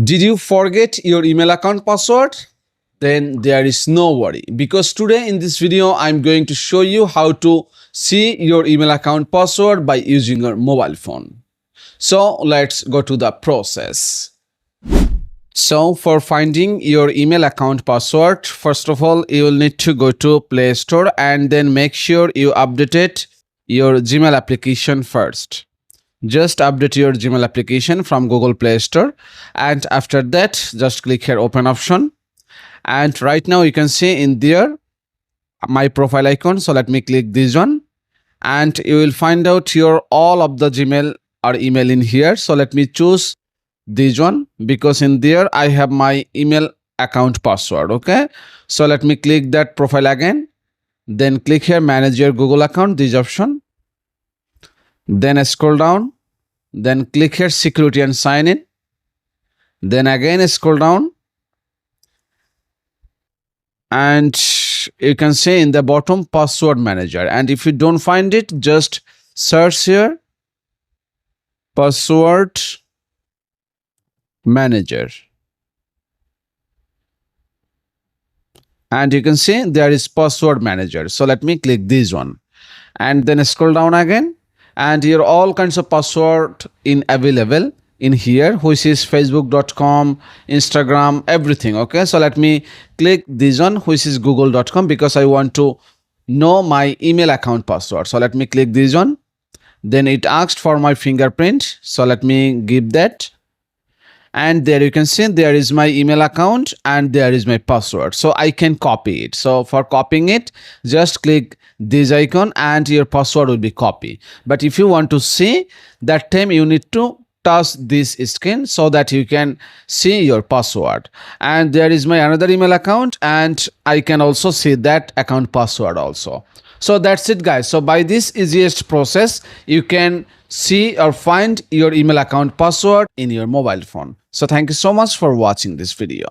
Did you forget your email account password? Then there is no worry, because today in this video I'm going to show you how to see your email account password by using your mobile phone. So let's go to the process. So for finding your email account password, first of all you will need to go to Play Store and then make sure you updated your Gmail application first. Just update your Gmail application from Google Play Store, and after that just click here open option, and right now you can see in there my profile icon. So let me click this one and you will find out your all of the Gmail or email in here. So let me choose this one because in there I have my email account password. Okay, so let me click that profile again, then click here manage your Google account, this option, then scroll down, then click here security and sign in, then again scroll down, and you can see in the bottom password manager, and if you don't find it just search here password manager, and you can see there is password manager. So let me click this one and then scroll down again, and here all kinds of password in available in here, which is facebook.com, Instagram, everything. Okay, so let me click this one which is google.com because I want to know my email account password. So let me click this one, then it asked for my fingerprint, so let me give that, and there you can see there is my email account and there is my password, so I can copy it. So for copying it just click this icon and your password will be copied. But if you want to see, that time you need to touch this screen so that you can see your password, and there is my another email account and I can also see that account password also. So that's it guys. So by this easiest process you can see or find your email account password in your mobile phone. So thank you so much for watching this video.